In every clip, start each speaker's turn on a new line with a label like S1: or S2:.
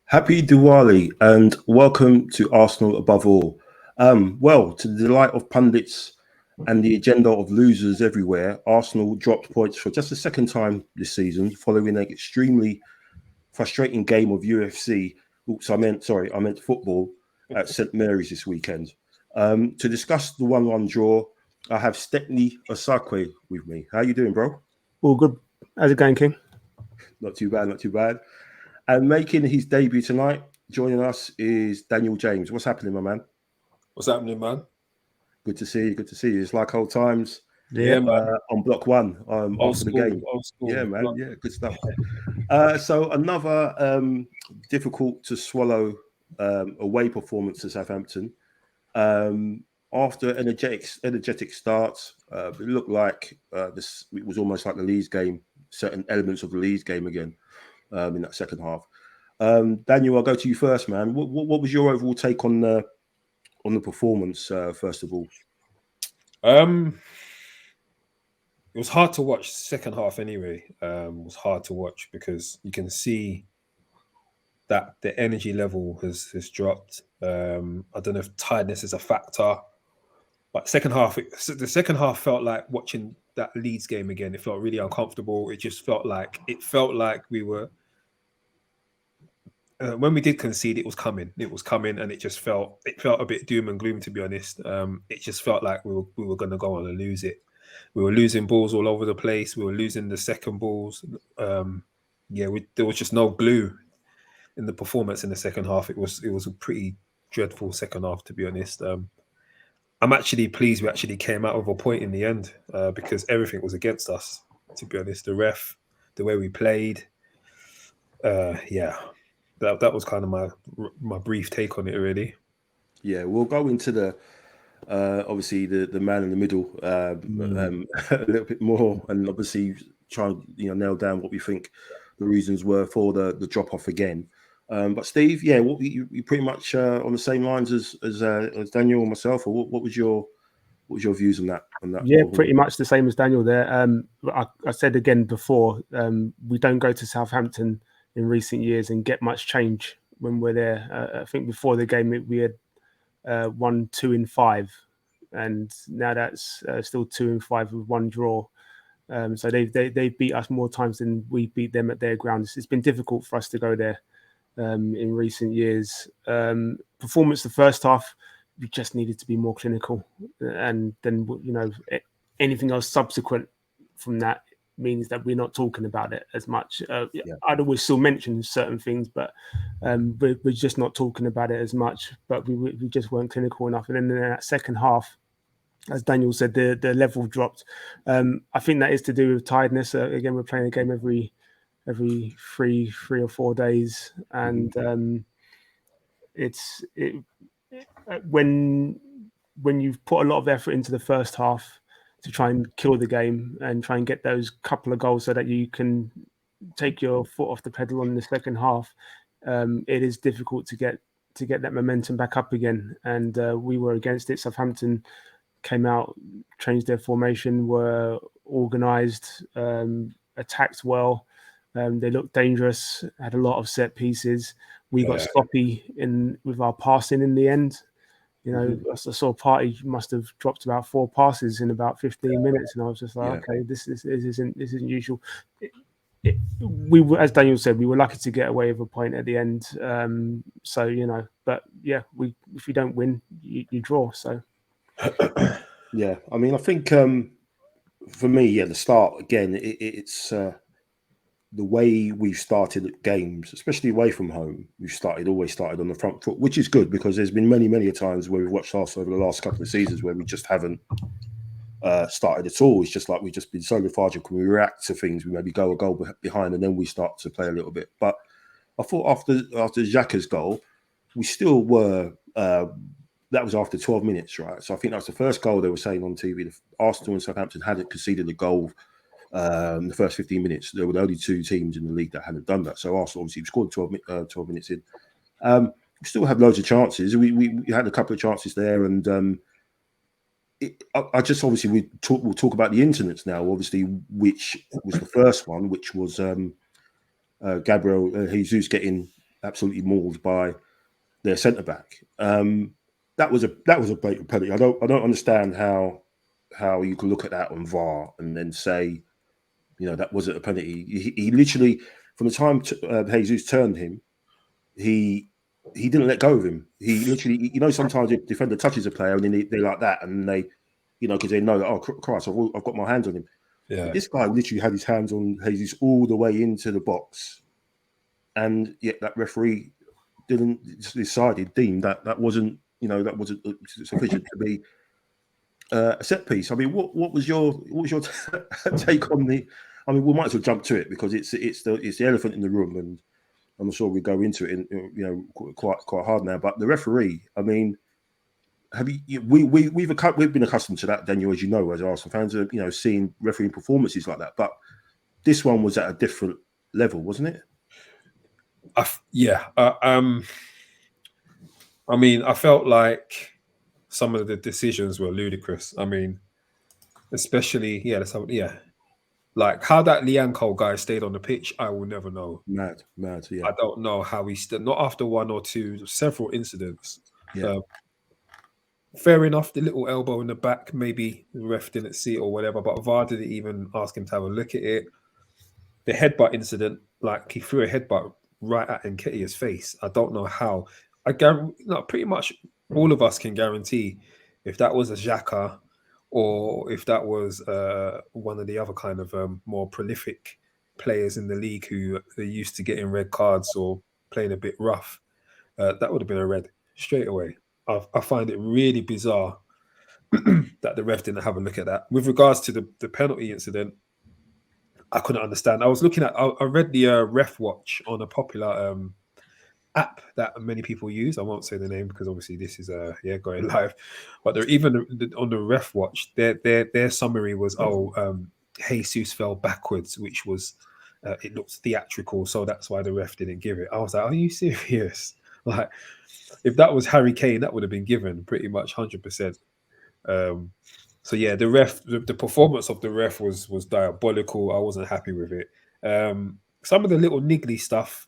S1: Happy Diwali and welcome to Arsenal Above All. Well, to the delight of pundits and the agenda of losers everywhere, Arsenal dropped points for just the second time this season following an extremely frustrating game of UFC. I meant football at St Mary's this weekend. To discuss the 1-1 draw, I have Stephen Osakwe with me. How you doing, bro?
S2: All good. How's it going, King?
S1: Not too bad. And making his debut tonight, joining us is Daniel James. What's happening, my man?
S3: What's happening, man?
S1: Good to see you. It's like old times.
S2: Yeah,
S1: on block one after the game.
S3: Old school.
S1: Yeah, man. Yeah, good stuff. So another difficult to swallow away performance to Southampton. After an energetic start, it looked like it was almost like the Leeds game, certain elements of the Leeds game again. In that second half, Daniel, I'll go to you first, man. What was your overall take on the performance? First of all,
S3: it was hard to watch second half anyway. It was hard to watch because you can see that the energy level has dropped. I don't know if tiredness is a factor, but the second half felt like watching that Leeds game again. It felt really uncomfortable. It felt like we were. When we did concede, it was coming, and it felt a bit doom and gloom, to be honest. It just felt like we were going to go on and lose it. We were losing balls all over the place. We were losing the second balls. There was just no glue in the performance in the second half. It was a pretty dreadful second half, to be honest. I'm actually pleased we actually came out with a point in the end because everything was against us, to be honest. The ref, the way we played, That was kind of my brief take on it, really.
S1: Yeah, we'll go into the obviously the man in the middle a little bit more, and obviously try and nail down what we think the reasons were for the drop off again. But Steve, yeah, you pretty much on the same lines as Daniel and myself, or what was your views on that?
S2: Yeah, pretty much the same as Daniel there. I said again before, we don't go to Southampton in recent years and get much change when we're there. I think before the game we had won 2 in 5, and now that's still 2 in 5 with 1 draw. So they beat us more times than we beat them at their ground. It's been difficult for us to go there in recent years. Performance the first half, we just needed to be more clinical, and then anything else subsequent from that means that we're not talking about it as much. I'd always still mention certain things, but we're just not talking about it as much. But we just weren't clinical enough. And then in that second half, as Daniel said, the level dropped. I think that is to do with tiredness. Again, we're playing a game every 3 or 4 days, and when you've put a lot of effort into the first half to try and kill the game and try and get those couple of goals so that you can take your foot off the pedal on the second half, it is difficult to get that momentum back up again. And we were against it. Southampton came out, changed their formation, were organised, attacked well. They looked dangerous, had a lot of set pieces. We got sloppy with our passing in the end. I saw Partey must have dropped about 4 passes in about 15 minutes, and I was just like, okay, this isn't usual. We were, as Daniel said, we were lucky to get away with a point at the end. But yeah, if you don't win, you draw. So
S1: yeah, I mean, I think for me, the start again, it's the way we've started games, especially away from home. We've always started on the front foot, which is good because there's been many times where we've watched Arsenal over the last couple of seasons where we just haven't started at all. It's just like we've just been so lethargic when we react to things. We maybe go a goal behind and then we start to play a little bit. But I thought after Xhaka's goal, we still were. That was after 12 minutes, right? So I think that was the first goal they were saying on TV. Arsenal and Southampton hadn't conceded a goal the first 15 minutes. There were the only two teams in the league that hadn't done that. So Arsenal obviously scored 12 minutes in. We still had loads of chances. We had a couple of chances there, and I just obviously we'll talk about the incidents now. Obviously, which was the first one, which was Gabriel Jesus getting absolutely mauled by their centre back. That was a blatant penalty. I don't understand how you can look at that on VAR and then say, that wasn't a penalty. He literally, from the time Jesus turned him, he didn't let go of him. He literally, sometimes the defender touches a player and then they like that, and they, because they know that, oh Christ, I've got my hands on him.
S3: Yeah.
S1: But this guy literally had his hands on Jesus all the way into the box, and yet that referee deemed that wasn't sufficient to be a set piece. I mean, what was your take on the? I mean, we might as well jump to it because it's the elephant in the room, and I'm sure we go into it in quite hard now. But the referee, I mean, we've been accustomed to that, Daniel, as you know, as Arsenal fans, seeing refereeing performances like that. But this one was at a different level, wasn't it?
S3: I mean, I felt like some of the decisions were ludicrous. I mean, especially, like how that Lianco guy stayed on the pitch, I will never know.
S1: Mad, yeah.
S3: I don't know how he stood, not after one or two, several incidents.
S1: Yeah.
S3: Fair enough, the little elbow in the back, maybe the ref didn't see it or whatever, but VAR didn't even ask him to have a look at it. The headbutt incident, like he threw a headbutt right at Nketiah's face. I don't know how. Pretty much all of us can guarantee if that was a Xhaka or if that was one of the other kind of more prolific players in the league who are used to getting red cards or playing a bit rough, that would have been a red straight away. I find it really bizarre that the ref didn't have a look at that. With regards to the penalty incident, I couldn't understand. I was looking at, I read the Ref Watch on a popular app that many people use. I won't say the name because obviously this is going live. But they're even on the Ref Watch, their summary was, Jesus fell backwards, which was it looked theatrical, so that's why the ref didn't give it. I was like, are you serious? Like, if that was Harry Kane, that would have been given pretty much 100%. So yeah, the performance of the ref was diabolical. I wasn't happy with it. Some of the little niggly stuff,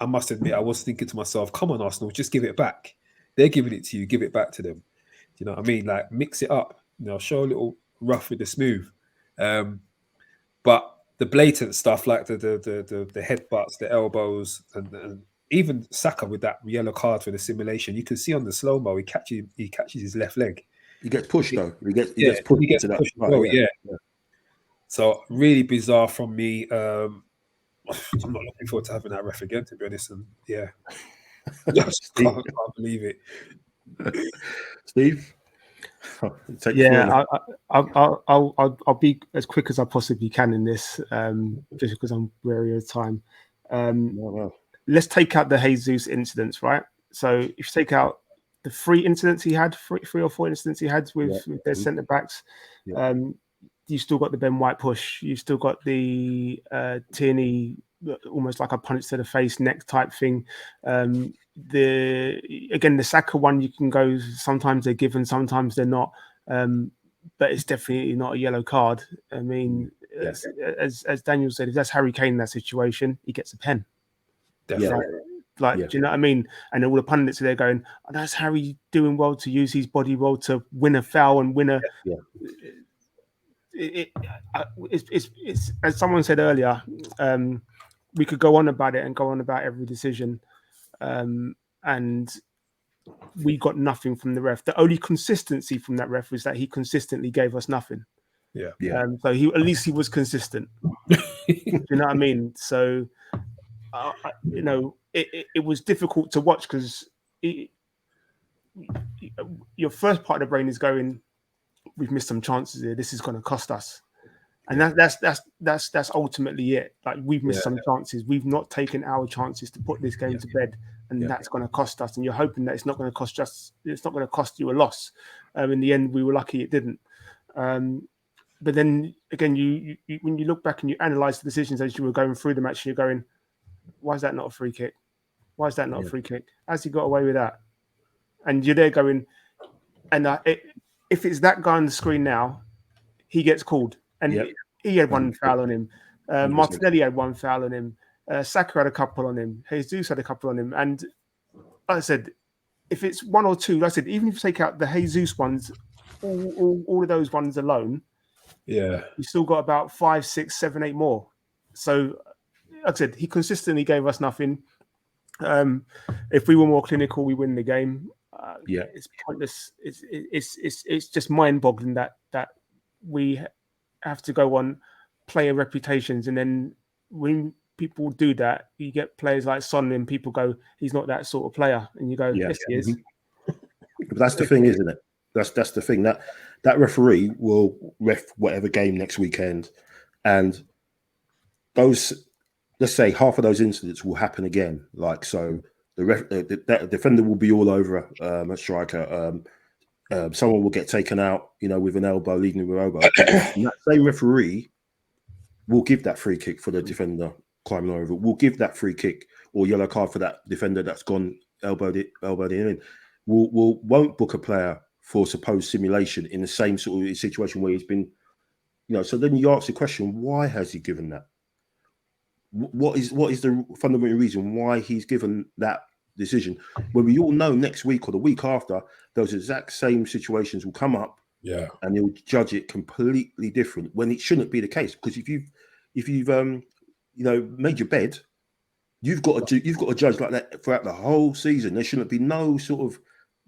S3: I must admit, I was thinking to myself, come on, Arsenal, just give it back. They're giving it to you, give it back to them. Do you know what I mean? Like, mix it up. Show a little rough with the smooth. But the blatant stuff, like the headbutts, the elbows, and even Saka with that yellow card for the simulation, you can see on the slow-mo, he catches his left leg.
S1: He gets pushed though. He gets pushed into that.
S3: Right, yeah. So really bizarre from me. I'm not looking forward to having that ref again, to be honest. And yeah, I just can't believe it.
S1: Steve,
S2: I'll be as quick as I possibly can in this, just because I'm wary of time. Let's take out the Jesus incidents, right? So if you take out the three incidents he had, three or four incidents he had with their centre backs, you still got the Ben White push. You still got the Tierney, almost like a punch to the face, neck type thing. The Saka one, you can go. Sometimes they're given, sometimes they're not. But it's definitely not a yellow card. I mean, as Daniel said, if that's Harry Kane in that situation, he gets a pen.
S3: Definitely.
S2: Do you know what I mean? And all the pundits are there going, oh, that's Harry doing well to use his body well to win a foul and win a. It's as someone said earlier, we could go on about it and go on about every decision, and we got nothing from the ref. The only consistency from that ref was that he consistently gave us nothing. So he at least he was consistent. Do you know what I mean? So it was difficult to watch because your first part of the brain is going, we've missed some chances here. This is going to cost us. And that's ultimately it. Like we've missed some chances. We've not taken our chances to put this game to bed, and that's going to cost us. And you're hoping that it's not going to cost us. It's not going to cost you a loss. In the end, we were lucky it didn't. But then again, you when you look back and you analyze the decisions as you were going through the match, you're going, why is that not a free kick? Why is that not a free kick? How's he got away with that? And you're there going, and if it's that guy on the screen now, he gets called. And he had one foul on him. Martinelli had one foul on him. Saka had a couple on him. Jesus had a couple on him. And like I said, if it's one or two, like I said, even if you take out the Jesus ones, all of those ones alone, you still got about 5, 6, 7, 8 more. So, like I said, he consistently gave us nothing. If we were more clinical, we win the game. It's pointless. It's just mind-boggling that we have to go on player reputations, and then when people do that, you get players like Son, and people go, "He's not that sort of player," and you go, "Yes, he is."
S1: But that's the thing, isn't it? That's the thing that referee will ref whatever game next weekend, and those, let's say, half of those incidents will happen again. Like so, the defender will be all over a striker. Someone will get taken out, with an elbow, leading with an elbow. And that same referee will give that free kick for the defender climbing over. Will give that free kick or yellow card for that defender that's gone elbowed in. Won't book a player for supposed simulation in the same sort of situation where he's been, So then you ask the question: why has he given that? What is the fundamental reason why he's given that decision, when we all know next week or the week after those exact same situations will come up, and they'll judge it completely different when it shouldn't be the case? Because if you've made your bed, you've got to judge like that throughout the whole season. There shouldn't be no sort of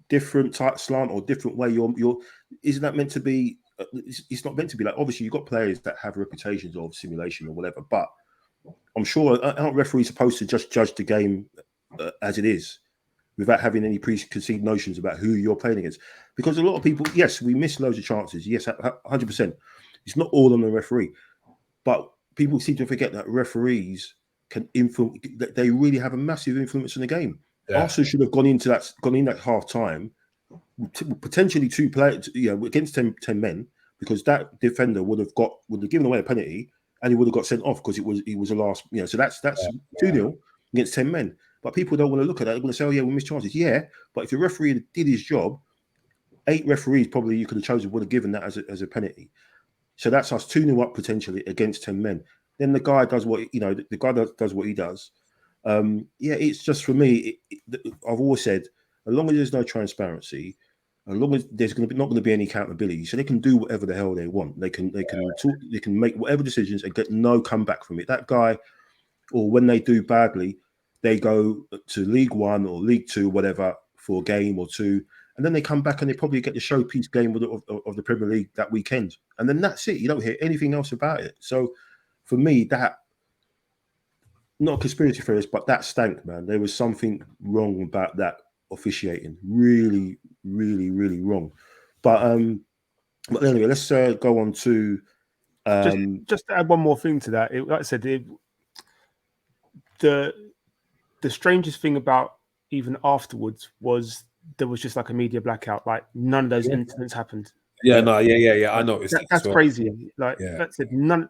S1: different type slant or different way you're. Isn't that meant to be? It's not meant to be like. Obviously, you've got players that have reputations of simulation or whatever, but I'm sure aren't referees supposed to just judge the game as it is, without having any preconceived notions about who you're playing against? Because a lot of people, yes, we miss loads of chances. Yes, 100%. It's not all on the referee, but people seem to forget that referees can influence. That they really have a massive influence on the game. Arsenal should have gone in at half time, potentially 2 players, against 10 men, because that defender would have given away a penalty and he would have got sent off because he was a last. So that's 2-0 against 10 men. But people don't want to look at that. They're going to say, "Oh yeah, we missed chances." Yeah, but if the referee did his job, 8 referees probably you could have chosen would have given that as a penalty. So that's us 2-0 up potentially against 10 men. Then the guy does what does what he does. It's just, for me. I've always said, as long as there's no transparency, as long as there's not going to be any accountability, so they can do whatever the hell they want. They can make whatever decisions and get no comeback from it. That guy, or when they do badly, they go to League One or League Two, whatever, for a game or two, and then they come back and they probably get the showpiece game of the Premier League that weekend, and then that's it. You don't hear anything else about it. So, for me, that, not a conspiracy theorist, but that stank, man. There was something wrong about that officiating. Really, really, really wrong. But anyway, let's go on to
S2: just to add one more thing to that. Like I said, the strangest thing about even afterwards was there was just like a media blackout. Like none of those incidents happened.
S3: I noticed
S2: that's crazy. Like that's it. None.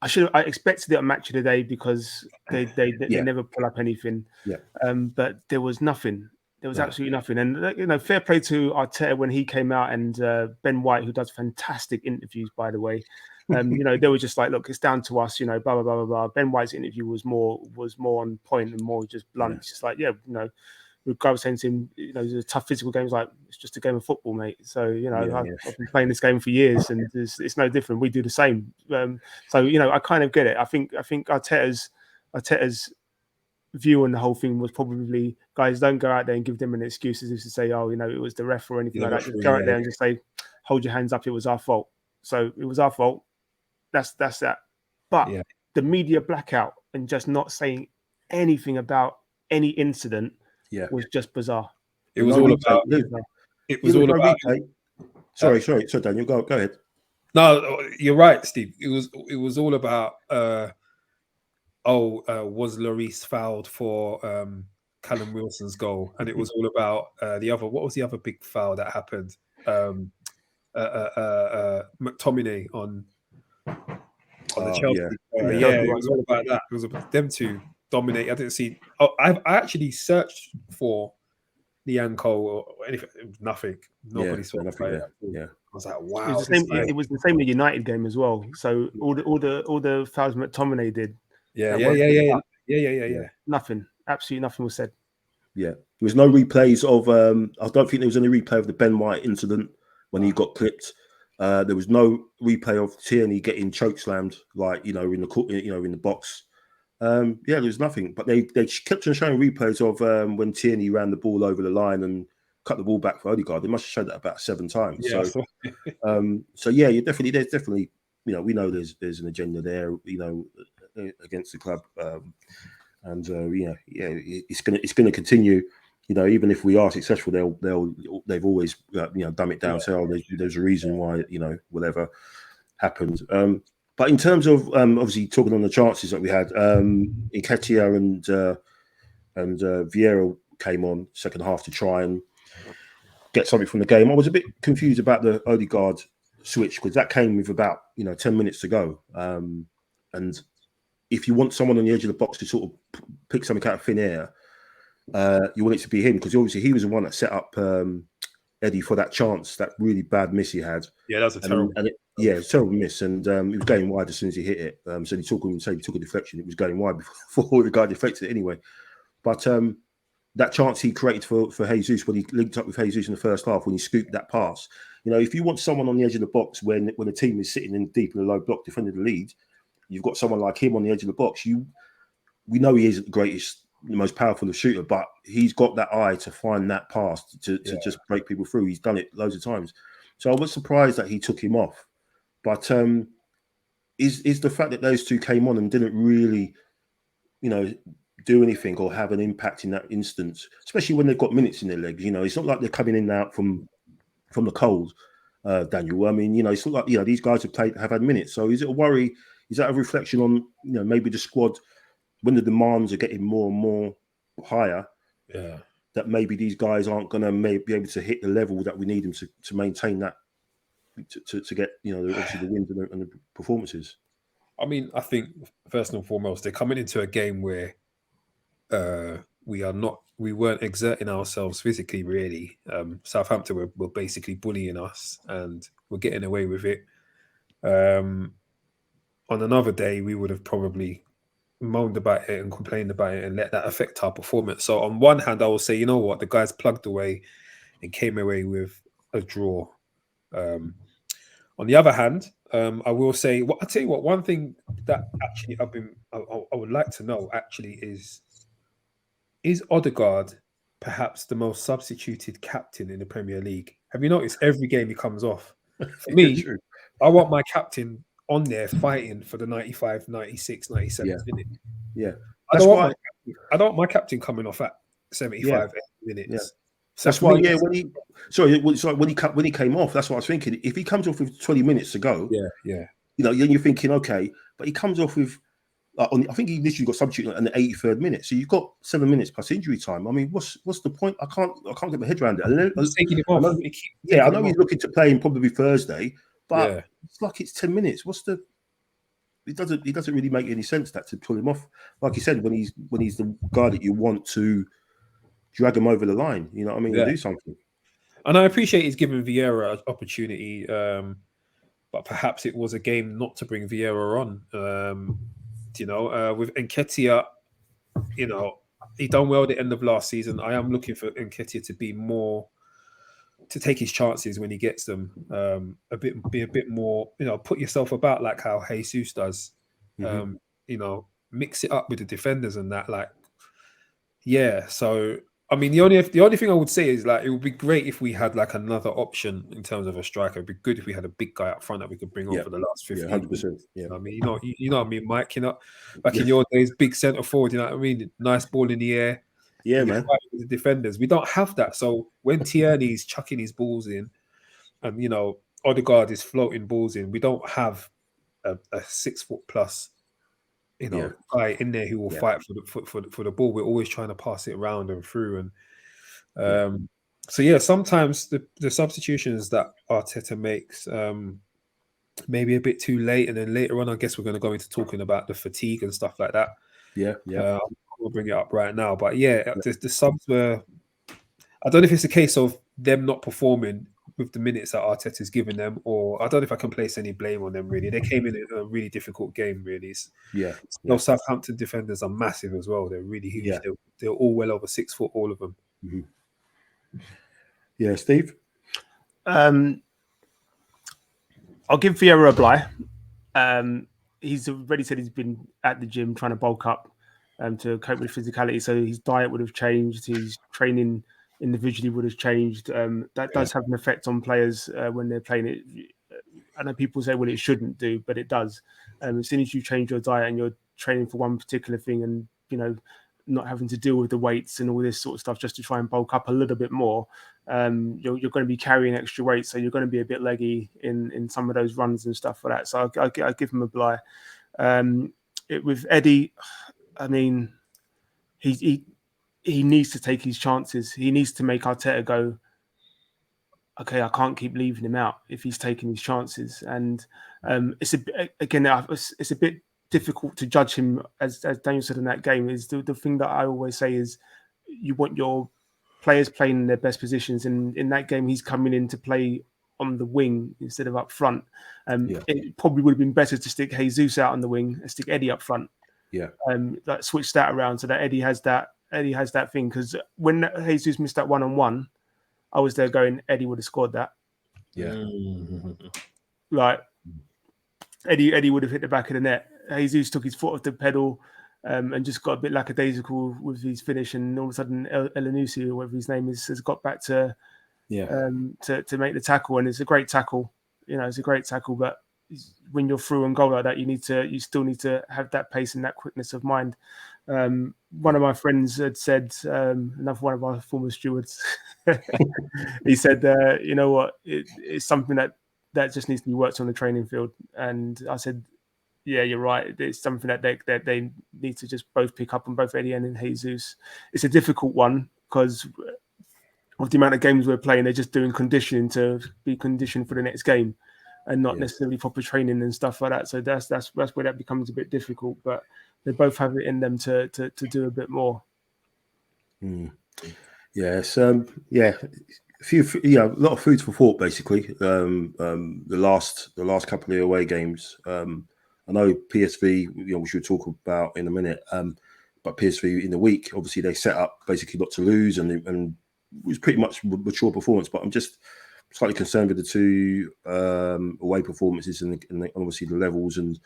S2: I expected it on Match of the Day because they never pull up anything. But there was nothing. There was absolutely nothing. And fair play to Arteta when he came out, and Ben White, who does fantastic interviews, by the way. They were just like, look, it's down to us, blah blah blah blah blah. Ben White's interview was more on point and more just blunt. It's just like, the guy was saying to him, it's a tough physical game. It's like, it's just a game of football, mate. So I've been playing this game for years, and it's no different. We do the same. I kind of get it. I think Arteta's view on the whole thing was probably, guys, don't go out there and give them an excuse as if to say, it was the ref or anything like that. Just go out there and just say, hold your hands up, it was our fault. So it was our fault. That's that. But the media blackout and just not saying anything about any incident was just bizarre.
S3: It was all about. It was all about.
S1: Sorry, Daniel. Go ahead.
S3: No, you're right, Steve. It was all about was Lloris fouled for Callum Wilson's goal, and it was all about what was the other big foul that happened? McTominay on the Chelsea.
S1: Yeah.
S3: It was all about that. It was about them to dominate. I didn't see. Oh, I actually searched for Lianco or anything. Nothing. Nobody saw
S1: nothing.
S3: it.
S1: Yeah.
S3: I was like, wow.
S2: It was the same. It was the same with United game as well. So all the fouls McTominay did.
S3: Yeah.
S2: Nothing. Absolutely nothing was said.
S1: Yeah. There was no replays of. I don't think there was any replay of the Ben White incident when he got clipped. There was no replay of Tierney getting chokeslammed, like in the box. There was nothing. But they kept on showing replays of when Tierney ran the ball over the line and cut the ball back for Odegaard. They must have showed that about 7 times.
S3: Yeah,
S1: there's definitely, we know there's an agenda there, against the club, it's gonna continue. Even if we are successful, they've always dumb it down. Say, there's a reason why, whatever happened. But in terms of obviously talking on the chances that we had, Nketiah and Vieira came on second half to try and get something from the game. I was a bit confused about the Odegaard switch because that came with about 10 minutes to go. And if you want someone on the edge of the box to sort of pick something out of thin air, you want it to be him because obviously he was the one that set up Eddie for that chance, that really bad miss he had.
S3: Yeah, that was a terrible.
S1: It's a terrible miss, and he was going wide as soon as he hit it. So he took a deflection. It was going wide before the guy deflected it anyway. But that chance he created for Jesus when he linked up with Jesus in the first half when he scooped that pass. If you want someone on the edge of the box when the team is sitting in deep in the low block defending the lead, you've got someone like him on the edge of the box. We know he isn't the greatest, the most powerful shooter, but he's got that eye to find that pass to just break people through. He's done it loads of times. So I was surprised that he took him off. But is the fact that those two came on and didn't really, do anything or have an impact in that instance, especially when they've got minutes in their legs. It's not like they're coming in and out from the cold, Daniel. I mean, it's not like these guys have had minutes. So is it a worry? Is that a reflection on maybe the squad when the demands are getting more and more higher?
S3: Yeah,
S1: that maybe these guys aren't going to be able to hit the level that we need them to maintain that to get obviously the wins and the performances.
S3: I mean, I think first and foremost they're coming into a game where we weren't exerting ourselves physically really. Southampton were basically bullying us and we're getting away with it. On another day we would have probably moaned about it and complained about it and let that affect our performance. So on one hand I will say, the guys plugged away and came away with a draw. On the other hand, I will say, I'll tell you what, one thing that actually I would like to know actually is Odegaard perhaps the most substituted captain in the Premier League? Have you noticed every game he comes off? For me, I want my captain on there fighting for the 95, 96, 97 minute.
S1: Yeah.
S3: I don't want my captain coming off at 75 minutes. Yeah.
S1: That's why, when he came off, that's what I was thinking. If he comes off with 20 minutes to go, then you're thinking, okay, but he comes off with, I think he literally got substituted in the 83rd minute. So you've got 7 minutes plus injury time. I mean, what's the point? I can't get my head around it. I know he's looking to play him probably Thursday, but it's like it's 10 minutes. It doesn't really make any sense that to pull him off. Like you said, when he's the guy that you want to drag him over the line, and do something.
S3: And I appreciate he's given Vieira an opportunity, but perhaps it was a game not to bring Vieira on. With Nketiah, he done well at the end of last season. I am looking for Nketiah to take his chances when he gets them, be a bit more, put yourself about like how Jesus does. Mm-hmm. Mix it up with the defenders and that, So I mean, the only thing I would say is it would be great if we had another option in terms of a striker. It'd be good if we had a big guy up front that we could bring on for the last 15.
S1: 100%. Yeah.
S3: I mean, you know what I mean, Mike. Back in your days, big centre forward. You know what I mean? Nice ball in the air.
S1: Yeah, man.
S3: With the defenders, we don't have that. So when Tierney's chucking his balls in, and Odegaard is floating balls in. We don't have a 6 foot plus, guy in there who will fight for the ball. We're always trying to pass it around and through, and sometimes the substitutions that Arteta makes maybe a bit too late, and then later on, I guess we're going to go into talking about the fatigue and stuff like that. We'll bring it up right now, but the subs were. I don't know if it's a case of them not performing with the minutes that Arteta's given them, or I don't know if I can place any blame on them, really. They came in a really difficult game, really. Those Southampton defenders are massive as well. They're really huge. They're all well over 6 foot, all of them.
S1: Mm-hmm. Yeah, Steve?
S2: I'll give Vieira a bly. He's already said he's been at the gym trying to bulk up to cope with physicality. So his diet would have changed. His training individually would have changed. That does have an effect on players when they're playing it. I know people say, well, it shouldn't do, but it does. As soon as you change your diet and you're training for one particular thing and, not having to deal with the weights and all this sort of stuff just to try and bulk up a little bit more, you're going to be carrying extra weight. So you're going to be a bit leggy in some of those runs and stuff like that. So I give him a bly. With Eddie, I mean, he needs to take his chances. He needs to make Arteta go, okay, I can't keep leaving him out if he's taking his chances. And it's a bit difficult to judge him, as Daniel said in that game. Is the thing that I always say is you want your players playing in their best positions. And in that game, he's coming in to play on the wing instead of up front. It probably would have been better to stick Jesus out on the wing and stick Eddie up front. Switch that around so that Eddie has that thing, because when Jesus missed that 1-on-1, I was there going, Eddie would have scored that. Like Eddie would have hit the back of the net. Jesus took his foot off the pedal and just got a bit lackadaisical with his finish, and all of a sudden Elanusi, or whatever his name is, has got back to make the tackle, and it's a great tackle. It's a great tackle, but when you're through and goal like that, you still need to have that pace and that quickness of mind. One of my friends had said, another one of our former stewards, he said, you know what, it's something that just needs to be worked on the training field. And I said, yeah, you're right. It's something that they need to just both pick up on, both Eddie and Jesus. It's a difficult one because of the amount of games we're playing. They're just doing conditioning to be conditioned for the next game, and not necessarily proper training and stuff like that. So that's where that becomes a bit difficult. But they both have it in them to do a bit more.
S1: Yes, a lot of food for thought basically. The last couple of away games. I know PSV, we should talk about in a minute. But PSV in the week, obviously they set up basically not to lose, and it was pretty much mature performance. But I'm just slightly concerned with the two away performances and obviously the levels and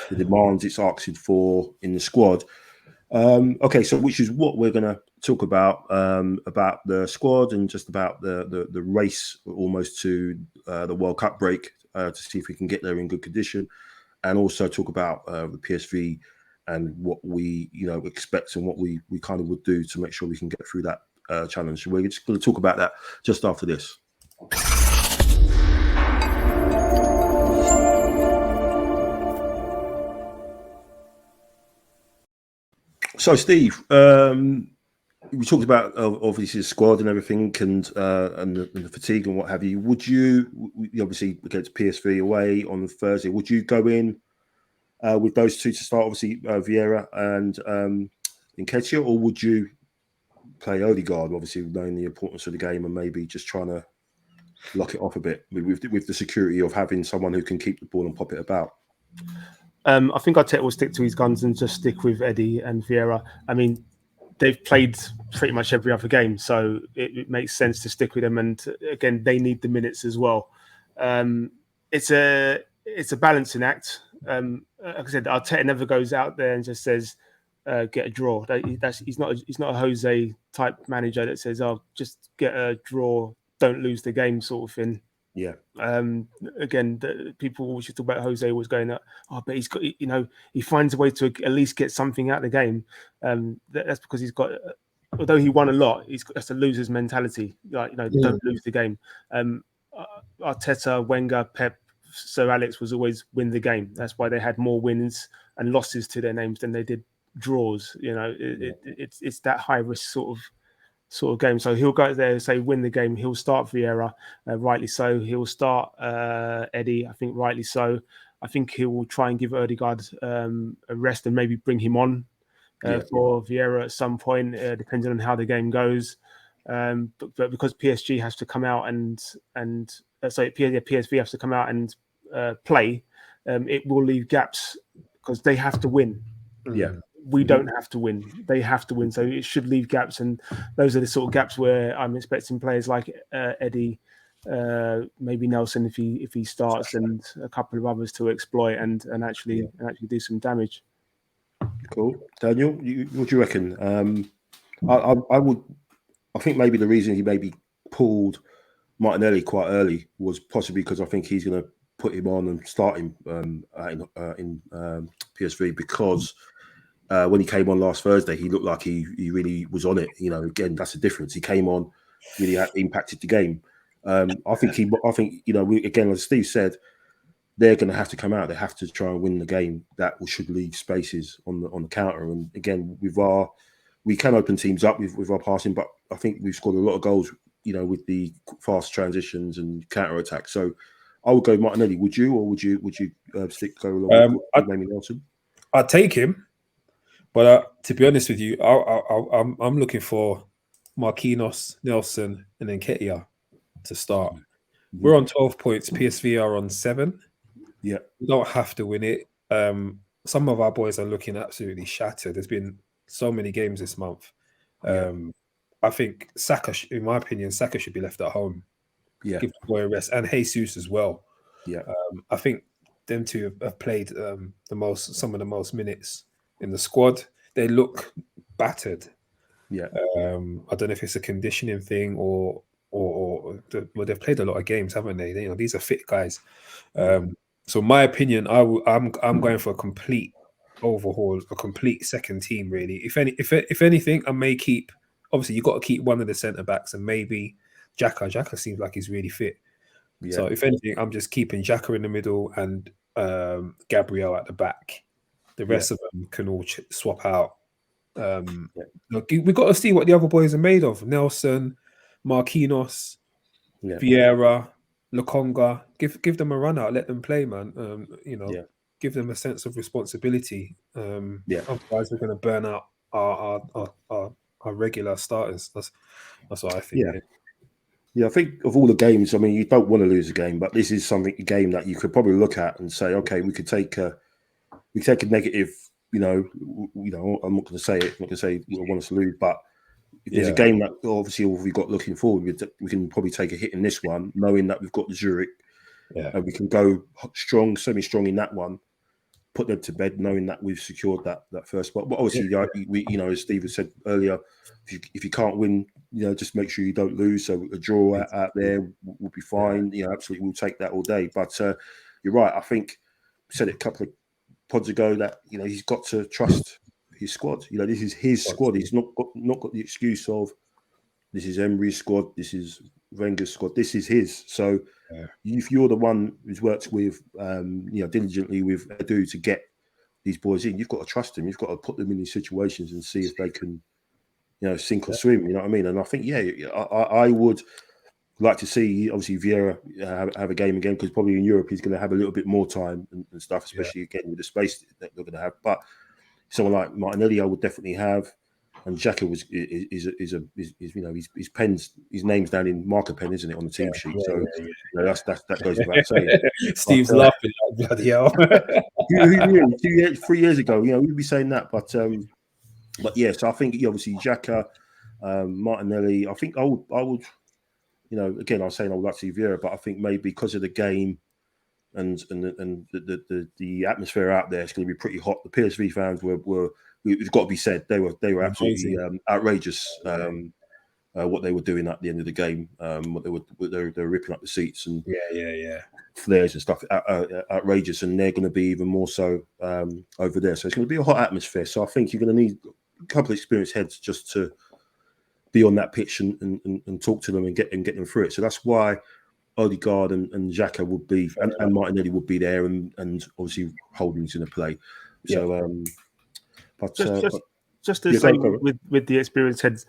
S1: the demands it's asking for in the squad. Okay, so which is what we're going to talk about the squad and just about the race almost to the World Cup break to see if we can get there in good condition, and also talk about the PSV and what we expect and what we kind of would do to make sure we can get through that challenge. We're just going to talk about that just after this. So, Steve, we talked about obviously the squad and everything, and the fatigue and what have you. Would you obviously against PSV away on Thursday? Would you go in with those two to start? Obviously, Vieira and Nketiah, or would you play Odegaard? Obviously, knowing the importance of the game and maybe just trying to lock it off a bit with the security of having someone who can keep the ball and pop it about.
S2: I think Arteta will stick to his guns and just stick with Eddie and Vieira. I mean, they've played pretty much every other game, so it makes sense to stick with them. And again, they need the minutes as well. It's a balancing act. Like I said, Arteta never goes out there and just says, "Get a draw." He's not a Jose type manager that says, "Oh, just get a draw, don't lose the game," sort of thing.
S1: Yeah.
S2: Again, people always talk about Jose was going, "Oh, but he's got, he finds a way to at least get something out of the game." That's because he's got, although he won a lot, that's a loser's mentality. Like, don't lose the game. Arteta, Wenger, Pep, Sir Alex was always win the game. That's why they had more wins and losses to their names than they did draws. It's that high risk sort of game. So he'll go there and say win the game. He'll start Vieira, rightly so. He'll start Eddie, I think rightly so. I think he will try and give Odegaard a rest and maybe bring him on for Vieira at some point, depending on how the game goes. But because PSG has to come out PSV has to come out and play, it will leave gaps because they have to win.
S1: Yeah.
S2: We don't have to win. They have to win. So it should leave gaps. And those are the sort of gaps where I'm expecting players like Eddie, maybe Nelson if he starts, and a couple of others to exploit and actually do some damage.
S1: Cool. Daniel, what do you reckon? I think maybe the reason he maybe pulled Martinelli quite early was possibly because I think he's going to put him on and start him in PSV, because when he came on last Thursday, he looked like he really was on it. Again, that's the difference. He came on, really impacted the game. I think again, as Steve said, they're going to have to come out. They have to try and win the game. That should leave spaces on the counter. And again, we can open teams up with our passing, but I think we've scored a lot of goals, with the fast transitions and counter attack. So I would go Martinelli. Would you, or would you go along with maybe Nelson?
S3: I'd take him, but to be honest with you, I'm looking for Marquinhos, Nelson, and then Nketiah to start. Mm-hmm. We're on 12 points. PSV are on 7.
S1: Yeah,
S3: we don't have to win it. Some of our boys are looking absolutely shattered. There's been so many games this month. I think Saka, in my opinion, Saka should be left at home.
S1: Yeah,
S3: give the boy a rest, and Jesus as well.
S1: Yeah,
S3: I think them two have played some of the most minutes in the squad. They look battered.
S1: Yeah,
S3: I don't know if it's a conditioning thing or they've played a lot of games, haven't they? These are fit guys. So my opinion, I'm going for a complete overhaul, a complete second team. Really, if anything, I may keep. Obviously, you've got to keep one of the centre backs, and maybe Xhaka. Xhaka seems like he's really fit. Yeah. So if anything, I'm just keeping Xhaka in the middle and Gabriel at the back. The rest of them can all swap out. We've got to see what the other boys are made of. Nelson, Marquinhos, Vieira, Lokonga. Give them a run out. Let them play, man. Give them a sense of responsibility. Otherwise, we're going to burn out our regular starters. That's what I think.
S1: Yeah, I think of all the games, I mean, you don't want to lose a game, but this is a game that you could probably look at and say, okay, we could take a negative. I'm not going to say it. I'm not going to say I want us to lose, but if there's a game that obviously we've got looking forward, we can probably take a hit in this one, knowing that we've got the Zurich, and we can go strong, semi-strong in that one, put them to bed, knowing that we've secured that first spot. But obviously, we as Steve has said earlier, if you can't win, just make sure you don't lose. So a draw out there will be fine. Absolutely, we'll take that all day. But you're right. I think we said it a couple of pods ago that he's got to trust his squad. This is his squad. He's not got the excuse of this is Emery's squad, this is Wenger's squad. This is his. So if you're the one who's worked with diligently with Edu to get these boys in, you've got to trust them. You've got to put them in these situations and see if they can sink or swim. You know what I mean? And I think I would like to see obviously Vieira have a game again, because probably in Europe he's going to have a little bit more time and stuff, especially again with the space that they're going to have. But someone like Martinelli, I would definitely have, and Xhaka his name's down in marker pen, isn't it, on the team sheet? So that goes without saying.
S3: Steve's laughing like bloody hell.
S1: 3 years ago, we'd be saying that, but yeah. So I think obviously Xhaka, Martinelli. I think I would. Again, I was saying I would like to see Vieira, but I think maybe because of the game and the atmosphere out there, it's going to be pretty hot. The PSV fans were it's got to be said, they were absolutely outrageous. What they were doing at the end of the game, what they were ripping up the seats and flares and stuff, outrageous, and they're going to be even more so over there. So it's going to be a hot atmosphere. So I think you're going to need a couple of experienced heads just to be on that pitch and talk to them and get them through it. So that's why Odegaard and Xhaka would be, and Martinelli would be there, and obviously Holding's going to play. So, but
S2: just to say with the experienced heads,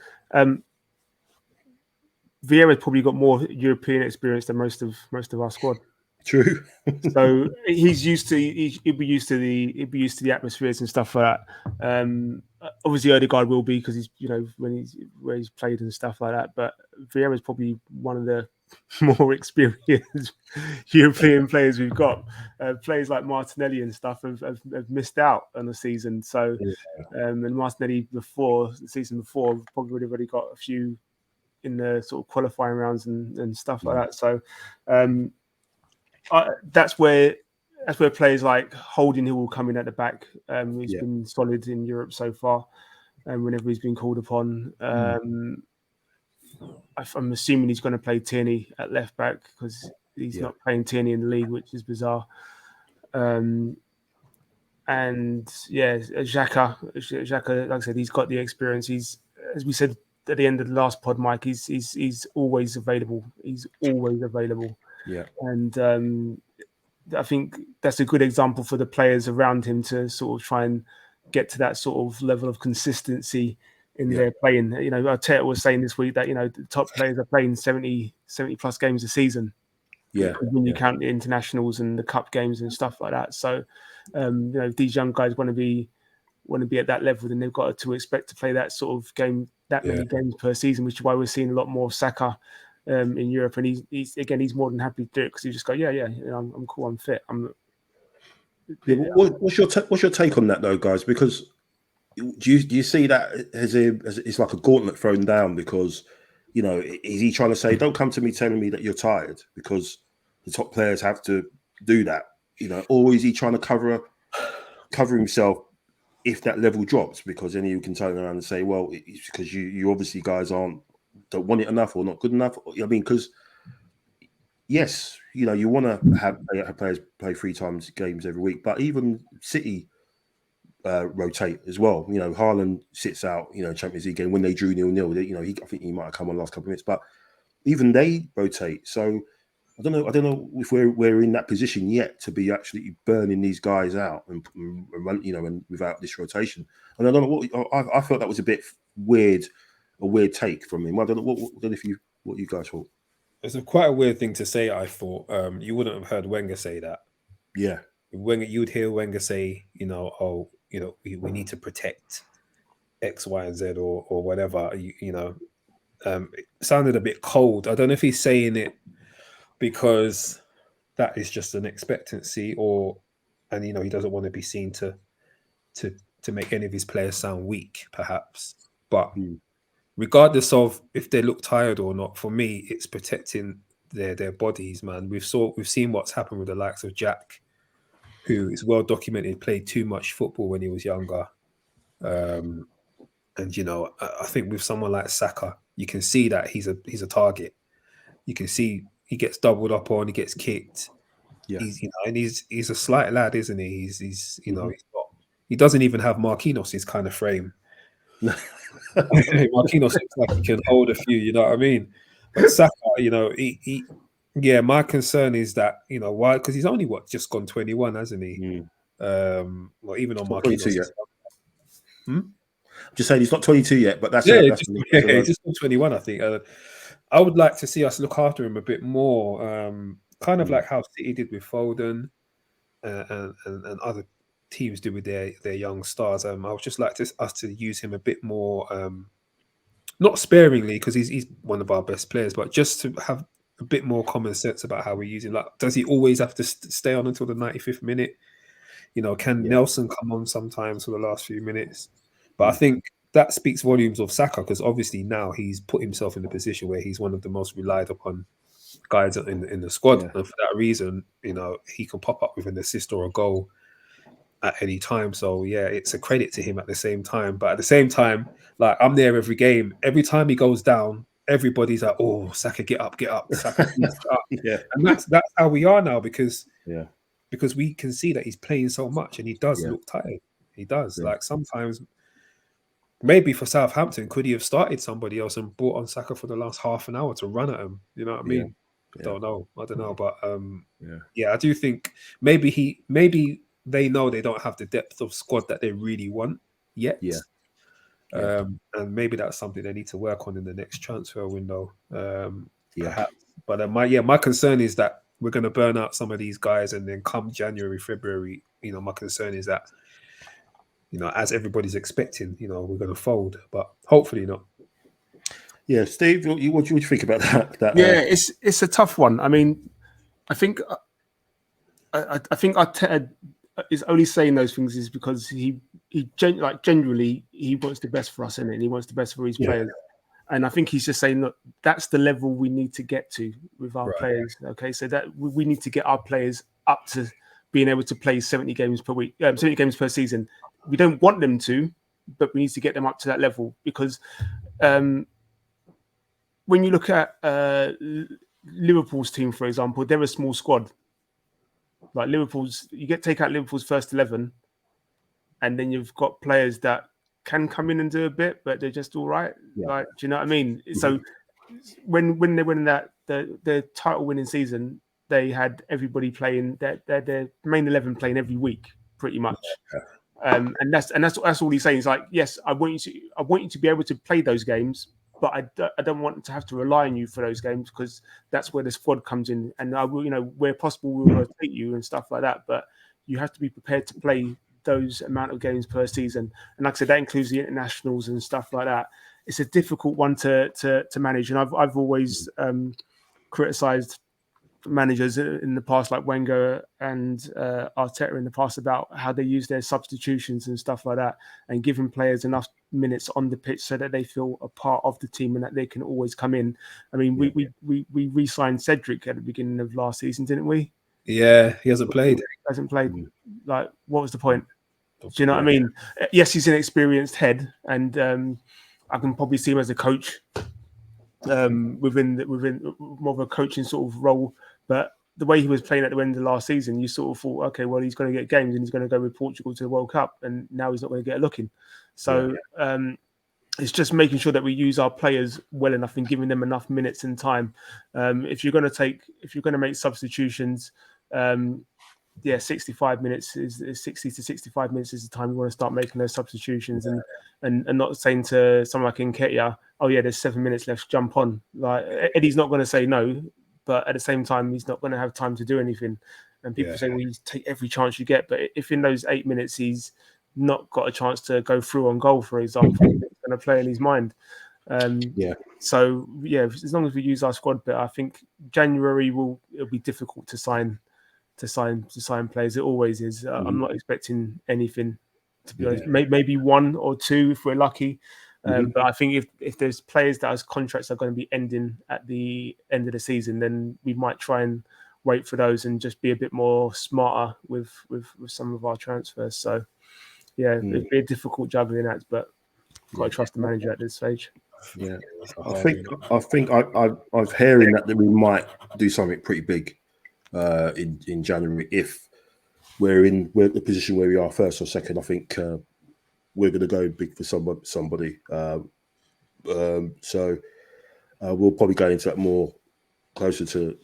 S2: Vieira's probably got more European experience than most of our squad.
S1: True.
S2: So he'd be used to the atmospheres and stuff like that. Obviously Odegaard will be, because he's where he's played and stuff like that. But Vieira's probably one of the more experienced European players we've got. Players like Martinelli and stuff have missed out on the season. So and Martinelli the season before probably would have already got a few in the sort of qualifying rounds and stuff like that. So that's where players like Holding, who will come in at the back, who's been solid in Europe so far, and whenever he's been called upon. I'm assuming he's going to play Tierney at left back, because he's not playing Tierney in the league, which is bizarre. And Xhaka, like I said, he's got the experience. He's, as we said at the end of the last pod, Mike, he's always available. He's always available.
S1: Yeah.
S2: And I think that's a good example for the players around him to sort of try and get to that sort of level of consistency in their playing. Arteta was saying this week that, the top players are playing 70 plus games a season.
S1: Yeah.
S2: When you count the internationals and the cup games and stuff like that. So, if these young guys want to be at that level, then they've got to expect to play that sort of game, that many games per season, which is why we're seeing a lot more of Saka in Europe. And he's more than happy to do it, because he just go, I'm cool, I'm fit.
S1: What's your take on that though, guys? Because do you see that as it's like a gauntlet thrown down? Because is he trying to say, don't come to me telling me that you're tired, because the top players have to do that, or is he trying to cover himself if that level drops? Because then you can turn around and say, well, it's because you obviously guys don't want it enough or not good enough. I mean, because yes, you want to have players play 3 times games every week, but even City rotate as well. Haaland sits out, Champions League game when they drew 0-0. I think he might have come on last couple of minutes, but even they rotate. So I don't know if we're in that position yet to be actually burning these guys out and run, and without this rotation. And I don't know I felt that was a bit weird, a weird take from him. I don't know what you guys thought.
S3: It's quite a weird thing to say. I thought you wouldn't have heard Wenger say that.
S1: Yeah,
S3: you'd hear Wenger say, we need to protect X, Y, and Z or whatever. It sounded a bit cold. I don't know if he's saying it because that is just an expectancy, and he doesn't want to be seen to make any of his players sound weak, perhaps. But regardless of if they look tired or not, for me, it's protecting their bodies, man. We've seen what's happened with the likes of Jack, who is well documented, played too much football when he was younger. And I think with someone like Saka, you can see that he's a target. You can see he gets doubled up on, he gets kicked. Yeah. He's a slight lad, isn't he? He doesn't even have Marquinhos' kind of frame. Marquinhos looks like he can hold a few, you know what I mean? But Saka, my concern is that, why? Because he's only just gone 21, hasn't he? Well, even on Marquinhos.
S1: Just saying he's not 22 yet, but
S3: he's just gone 21, I think. I would like to see us look after him a bit more, kind of like how City did with Foden and other teams do with their young stars. I would just like us to use him a bit more, not sparingly, because he's one of our best players, but just to have a bit more common sense about how we use him. Like, does he always have to stay on until the 95th minute? Can Nelson come on sometimes for the last few minutes? But I think that speaks volumes of Saka, because obviously now he's put himself in a position where he's one of the most relied upon guys in the squad. And for that reason, he can pop up with an assist or a goal at any time. So it's a credit to him at the same time. But at the same time, like, I'm there every game. Every time he goes down, everybody's like, "Oh, Saka, get up, Saka, get up." And that's how we are now, because we can see that he's playing so much and he does look tired. He does. Like, sometimes, maybe for Southampton, could he have started somebody else and brought on Saka for the last half an hour to run at him? You know what I mean? I don't know, but
S1: yeah,
S3: I do think maybe they know they don't have the depth of squad that they really want yet.
S1: yeah.
S3: And maybe that's something they need to work on in the next transfer window, perhaps. But my concern is that we're going to burn out some of these guys, and then come January, February, my concern is that, as everybody's expecting, we're going to fold, but hopefully not.
S1: Yeah, Steve, what do you think about that?
S2: It's a tough one. I mean, I think Arteta is only saying those things is because he genuinely he wants the best for us, innit? And he wants the best for his players. And I think he's just saying, look, that's the level we need to get to with our players. Okay, so that we need to get our players up to being able to play 70 games per week, 70 games per season. We don't want them to, but we need to get them up to that level because when you look at Liverpool's team, for example, they're a small squad. Like take out Liverpool's first 11, and then you've got players that can come in and do a bit, but they're just all right.
S1: Yeah.
S2: Like, do you know what I mean? Mm-hmm. So when they win the title winning season, they had everybody playing their main 11 playing every week, pretty much. Yeah. And that's all he's saying. He's like, yes, I want you to be able to play those games, but I don't want to have to rely on you for those games because that's where the squad comes in. And I will, where possible, we'll rotate you and stuff like that. But you have to be prepared to play those amount of games per season. And like I said, that includes the internationals and stuff like that. It's a difficult one to manage. And I've always criticised managers in the past, like Wenger and Arteta in the past, about how they use their substitutions and stuff like that, and giving players enough minutes on the pitch so that they feel a part of the team and that they can always come in. I mean, we re-signed Cedric at the beginning of last season, didn't we?
S3: Yeah, he hasn't played.
S2: He hasn't played. Like, what was the point? Do you know what I mean? Yes, he's an experienced head, and I can probably see him as a coach within more of a coaching sort of role. But the way he was playing at the end of the last season, you sort of thought, okay, well, he's going to get games and he's going to go with Portugal to the World Cup, and now he's not going to get a look in. So it's just making sure that we use our players well enough and giving them enough minutes and time. If you're going to make substitutions, 65 minutes is 60 to 65 minutes is the time you want to start making those substitutions, and not saying to someone like Nketiah, oh yeah, there's 7 minutes left, jump on. Like, Eddie's not going to say no, but at the same time, he's not going to have time to do anything. And people say, well, you take every chance you get, but if in those 8 minutes he's not got a chance to go through on goal, for example, it's going to play in his mind. So as long as we use our squad bit, I think January it'll be difficult to sign players. It always is. I'm not expecting anything, to be honest. Maybe one or two if we're lucky. But I think if there's players that has contracts are going to be ending at the end of the season, then we might try and wait for those and just be a bit more smarter with some of our transfers. So it'd be a difficult juggling act, but got to trust the manager at this stage.
S1: Yeah, I think I'm hearing that we might do something pretty big in January if we're in the position where we are first or second. I think we're going to go big for somebody. So we'll probably go into that more closer to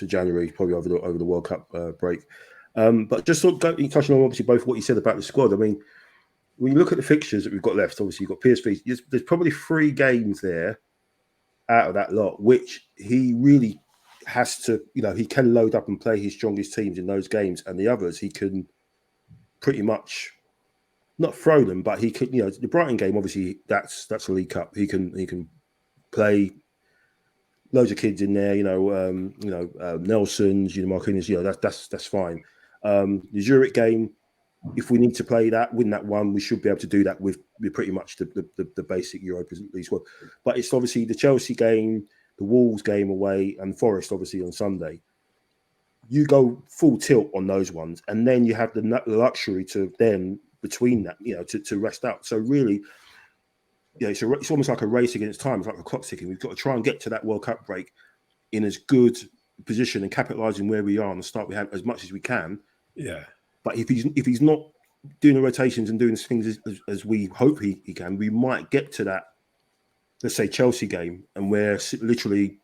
S1: January, probably over the World Cup break. But just touching on obviously both what you said about the squad. I mean, when you look at the fixtures that we've got left, obviously you've got PSV. There's probably 3 games there out of that lot, which he really has to, he can load up and play his strongest teams in those games, and the others he can pretty much not throw them, but he could, the Brighton game, obviously that's a League Cup. He can play loads of kids in there, Nelson's, Marquinhos, that's fine. The Zurich game, if we need to play that, win that one, we should be able to do that with pretty much the basic Europa League squad. But it's obviously the Chelsea game, the Wolves game away, and Forest obviously on Sunday. You go full tilt on those ones, and then you have the luxury to then between that, to rest out. So really, it's almost like a race against time. It's like a clock ticking. We've got to try and get to that World Cup break in as good position and capitalising where we are on the start we have as much as we can.
S3: Yeah.
S1: But if he's not doing the rotations and doing things as we hope he can, we might get to that, let's say, Chelsea game, and we're literally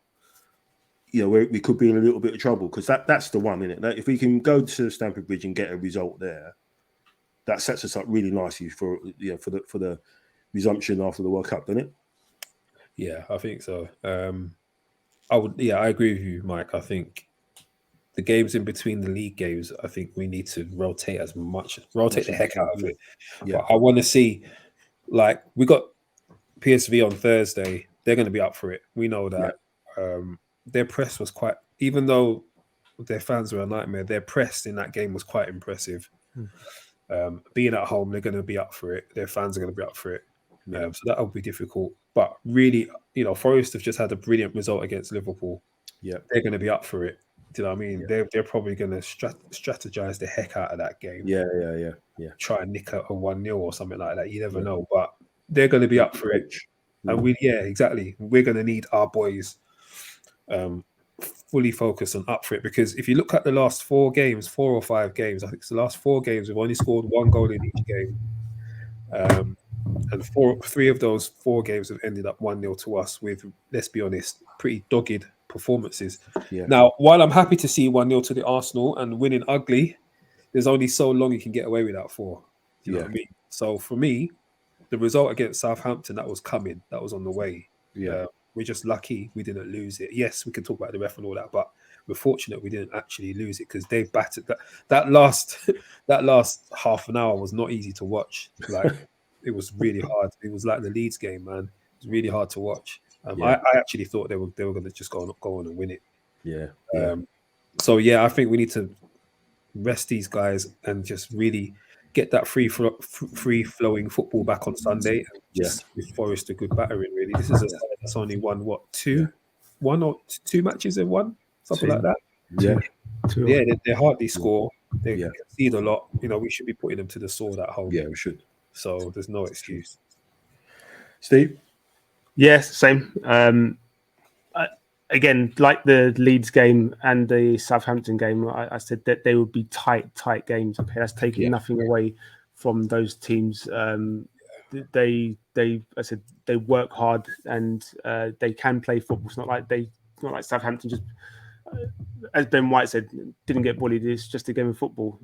S1: we could be in a little bit of trouble, because that's the one, isn't it? If we can go to Stamford Bridge and get a result there, that sets us up really nicely for the resumption after the World Cup, doesn't it?
S3: Yeah, I think so. I agree with you, Mike. I think the games in between the league games, I think we need to rotate the heck out of it.
S1: Yeah.
S3: But I want to see, like, we got PSV on Thursday. They're going to be up for it. We know that. Their press was quite, even though their fans were a nightmare, their press in that game was quite impressive. Being at home, they're going to be up for it. Their fans are going to be up for it. So that will be difficult. But really, Forest have just had a brilliant result against Liverpool.
S1: Yeah,
S3: they're going to be up for it. Do you know what I mean? They're probably going to strategize the heck out of that game.
S1: Yeah.
S3: Try and nick a 1-0 or something like that. You never know, but they're going to be up for it. And exactly. We're going to need our boys fully focused and up for it, because if you look at the last 4 or 5 games, I think it's the last 4 games, we've only scored 1 goal in each game. And 3 of those 4 games have ended up 1-0 to us with, let's be honest, pretty dogged performances.
S1: Yeah.
S3: Now, while I'm happy to see 1-0 to the Arsenal and winning ugly, there's only so long you can get away with that for. Do you know what I mean? So for me, the result against Southampton, that was coming. That was on the way.
S1: Yeah.
S3: We're just lucky we didn't lose it. Yes, we can talk about the ref and all that, but we're fortunate we didn't actually lose it, because they battered that last half an hour was not easy to watch. Like, it was really hard. It was like the Leeds game, man. It was really hard to watch. I actually thought they were going to just go on and win it.
S1: Yeah.
S3: So I think we need to rest these guys and just really get that free flowing football back on Sunday. And just give Forest a good battering. Really, this is a side that's only won one or two matches they've won, something like that.
S1: Yeah.
S3: They hardly score. They concede a lot. We should be putting them to the sword at home.
S1: Yeah, we should.
S3: So there's no excuse.
S1: Steve?
S2: Yes, same. Again, like the Leeds game and the Southampton game, I said that they would be tight games. Okay, that's taking nothing away from those teams. They work hard and they can play football. It's not like Southampton just, as Ben White said, didn't get bullied. It's just a game of football.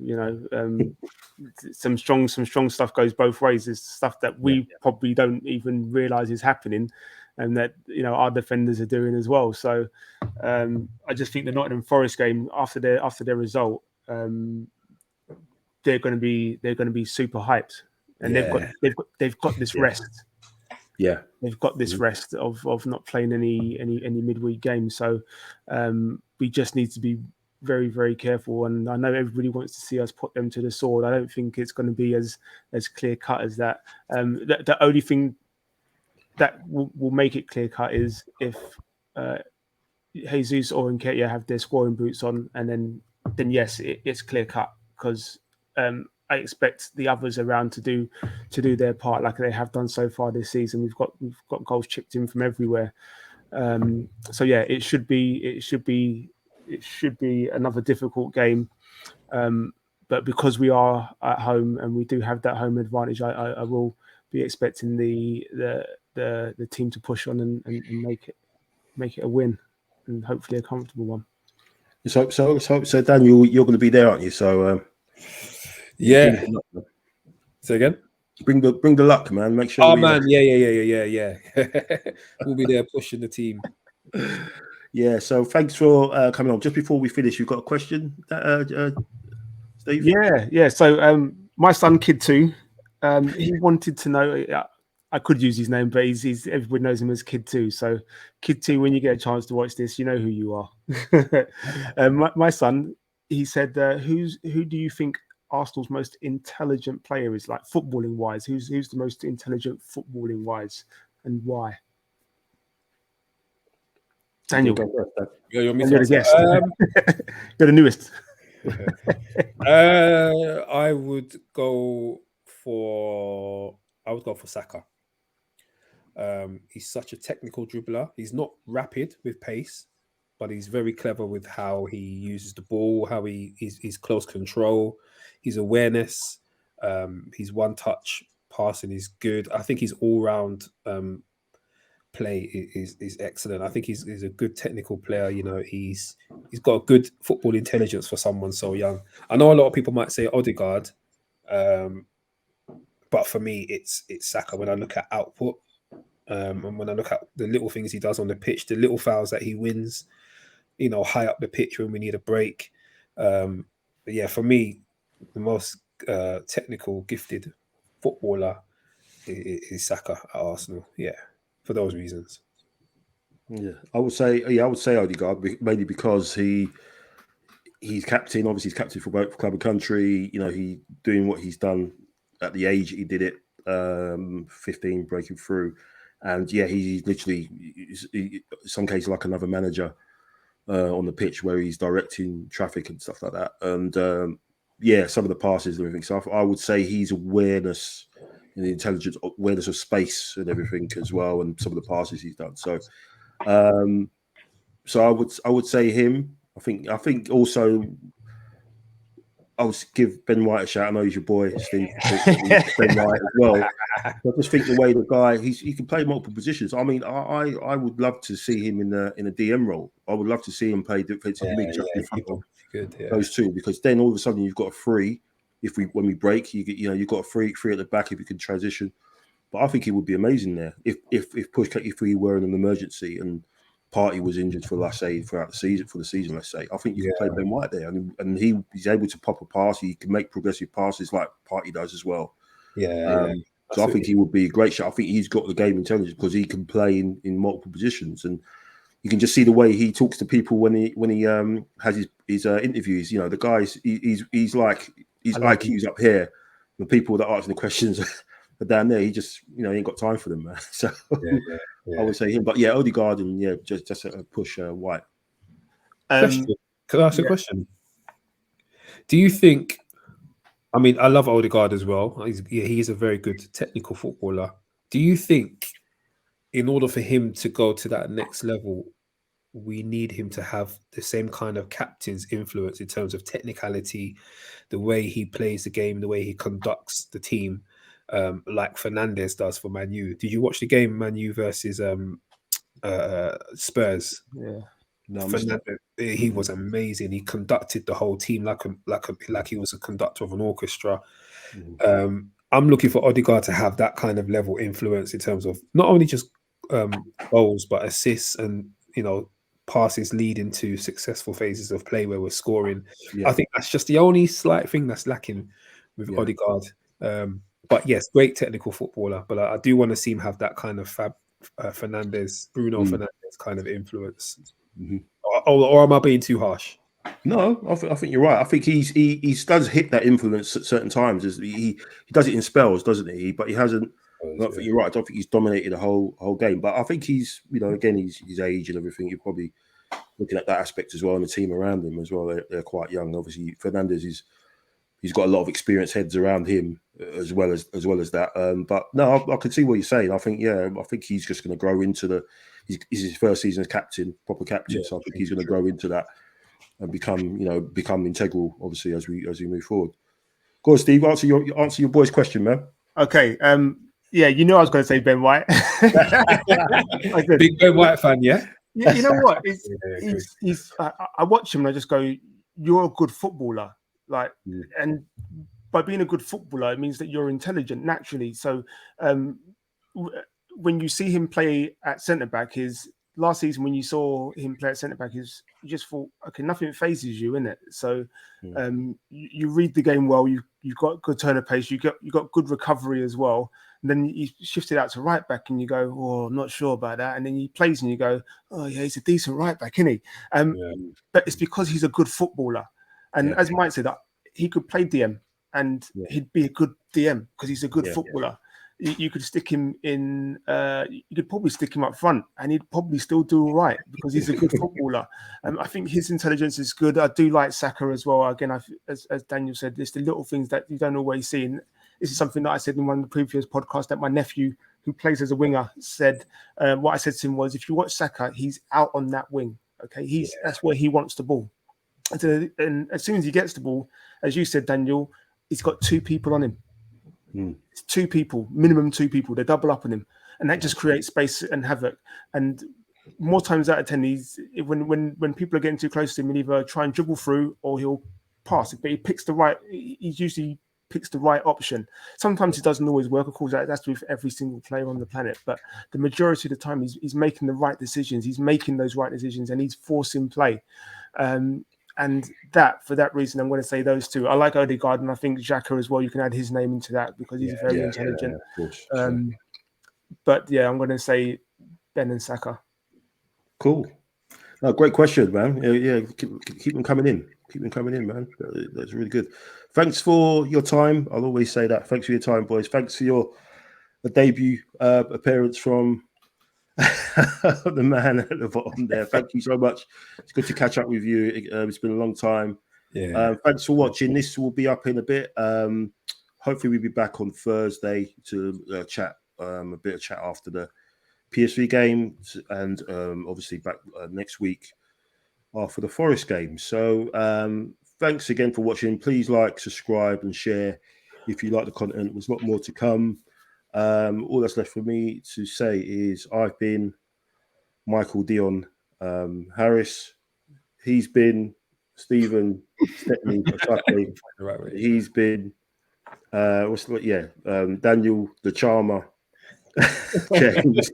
S2: Some strong stuff goes both ways. There's stuff that we probably don't even realise is happening, and that our defenders are doing as well. So I just think the Nottingham Forest game, after their result, they're going to be super hyped, and they've got this rest.
S1: Yeah,
S2: they've got this rest of not playing any midweek games. So we just need to be very, very careful. And I know everybody wants to see us put them to the sword. I don't think it's going to be as clear cut as that. The only thing that will make it clear cut is if Jesus or Nketiah have their scoring boots on, and then yes, it's clear cut, because I expect the others around to do their part like they have done so far this season. We've got goals chipped in from everywhere. So it should be another difficult game. But because we are at home and we do have that home advantage, I will be expecting the team to push on and make it a win, and hopefully a comfortable one.
S1: So Daniel, you're going to be there, aren't you? So
S3: Say again.
S1: Bring the luck, man. Make sure.
S3: Oh man, yeah. We'll be there pushing the team.
S1: Yeah. So thanks for coming on. Just before we finish, you've got a question, Steve?
S2: Yeah. So my son, Kid 2, he wanted to know. I could use his name, but he's everybody knows him as Kid 2. So Kid 2, when you get a chance to watch this, you know who you are. My son, he said, who do you think Arsenal's most intelligent player is, like footballing wise? Who's the most intelligent footballing wise, and why? Daniel,
S3: you're
S2: the guest. You're the newest.
S3: I would go for Saka. He's such a technical dribbler. He's not rapid with pace, but he's very clever with how he uses the ball, how he's close control, his awareness, his one-touch passing is good. I think he's all-round play is excellent. I think he's a good technical player. You know, he's got a good football intelligence for someone so young. I know a lot of people might say Odegaard, but for me, it's Saka. When I look at output, and when I look at the little things he does on the pitch, the little fouls that he wins, you know, high up the pitch when we need a break. But yeah, for me, the most technical, gifted footballer is Saka at Arsenal. Yeah, for those reasons.
S1: Yeah, I would say Odegaard, mainly because he's captain. Obviously, he's captain for both club and country. You know, he doing what he's done at the age he did it, 15, breaking through, and yeah, he's literally in some cases like another manager on the pitch where he's directing traffic and stuff like that. And yeah, some of the passes and everything. So I would say his awareness and the intelligence, awareness of space and everything as well, and some of the passes he's done. So, so I would say him. I think also I'll give Ben White a shout. I know he's your boy, Steve. Ben White as well. I just think the way the guy he can play multiple positions. I mean, I would love to see him in a DM role. I would love to see him play defensive midfield in front of those two, because then all of a sudden you've got a free. When we break, you've got a free at the back if you can transition. But I think he would be amazing there if we were in an emergency and Partey was injured for throughout the season. Let's say I think you can play Ben White there, and he's able to pop a pass. He can make progressive passes like Partey does as well. So I think he would be a great shot. I think he's got the game intelligence because he can play in multiple positions, and you can just see the way he talks to people when he has his interviews. You know, the guys he's like his IQ's up here. The people that are asking the questions are down there. He just he ain't got time for them, man. So I would say him. But yeah, Odegaard and just a push White.
S3: Can I ask a question? Do you think? I mean, I love Odegaard as well. He's a very good technical footballer. Do you think, in order for him to go to that next level, we need him to have the same kind of captain's influence in terms of technicality, the way he plays the game, the way he conducts the team, like Fernandes does for Man U? Did you watch the game, Man U versus Spurs?
S2: Yeah.
S3: No, Fernandes, he was amazing. He conducted the whole team like he was a conductor of an orchestra. I'm looking for Odegaard to have that kind of level influence in terms of not only just goals but assists and passes leading to successful phases of play where we're scoring. I think that's just the only slight thing that's lacking with Odegaard. But yes, great technical footballer. But I do want to see him have that kind of Bruno Fernandes kind of influence. Or am I being too harsh?
S1: No, I think you're right. I think he does hit that influence at certain times. He does it in spells, doesn't he? But he hasn't. You're right. I don't think he's dominated the whole game. But I think he's, again, his age and everything. You're probably looking at that aspect as well, and the team around him as well. They're quite young. Obviously, Fernandes he's got a lot of experienced heads around him as well as that. But no, I can see what you're saying. I think he's just going to grow into he's his first season as proper captain. Yeah, so I think he's going to grow into that and become integral, obviously, as we move forward. Go on, Steve. Answer your boy's question, man.
S2: Okay. Yeah, I was going to say Ben White.
S3: Big Ben White fan, yeah.
S2: You know what? I watch him and I just go, "You're a good footballer." And by being a good footballer, it means that you're intelligent naturally. So when you see him play at centre back, last season when you saw him play at centre back, you just thought, okay, nothing phases you, innit? So you read the game well. You've got good turn of pace. You got good recovery as well. And then you shifted out to right back, and you go, "Oh, I'm not sure about that." And then he plays, and you go, "Oh yeah, he's a decent right back, isn't he?" But it's because he's a good footballer. And as Mike said, he could play DM, and he'd be a good DM because he's a good footballer. You could stick him in. You could probably stick him up front, and he'd probably still do all right because he's a good footballer. I think his intelligence is good. I do like Saka as well. Again, as Daniel said, it's the little things that you don't always see. And this is something that I said in one of the previous podcasts that my nephew, who plays as a winger, said. What I said to him was, if you watch Saka, he's out on that wing. Okay, that's where he wants the ball. And as soon as he gets the ball, as you said, Daniel, he's got two people on him. It's two people, minimum two people. They double up on him. and that just creates space and havoc. And more times out of 10, when people are getting too close to him, he'll either try and dribble through or he'll pass. But he usually picks the right option. Sometimes it doesn't always work. Of course, that's with every single player on the planet. But the majority of the time, he's making the right decisions. He's making those right decisions, and he's forcing play. And for that reason, I'm going to say those two. I like Odegaard, and I think Xhaka as well. You can add his name into that because he's very intelligent.
S1: Of course.
S2: But yeah, I'm going to say Ben and Saka.
S1: Cool. No, great question, man. Yeah, keep them coming in. Keep them coming in, man. That's really good. Thanks for your time. I'll always say that. Thanks for your time, boys. Thanks for your debut appearance from the man at the bottom there. Thank you so much. It's good to catch up with you. It's been a long time.
S3: Yeah.
S1: Thanks for watching. This will be up in a bit. Hopefully, we'll be back on Thursday to chat a bit of chat after the PSV game, and obviously back next week after the Forest game. So thanks again for watching. Please like, subscribe, and share if you like the content. There's a lot more to come. All that's left for me to say is I've been Michael Dion Harris. He's been Stephen Osakwe. He's been Daniel the Charmer. James.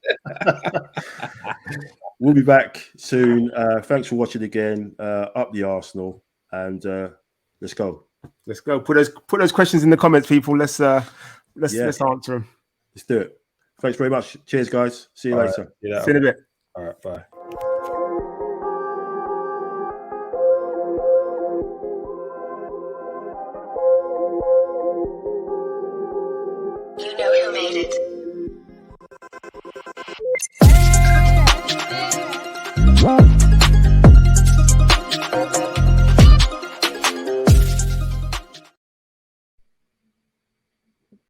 S1: We'll be back soon. Thanks for watching again. Up the Arsenal, and let's go.
S2: Let's go. Put those questions in the comments, people. Let's answer them.
S1: Let's do it. Thanks very much. Cheers, guys. See you later.
S3: Right.
S2: See you in a bit.
S3: All right. Bye.
S4: You know who made it.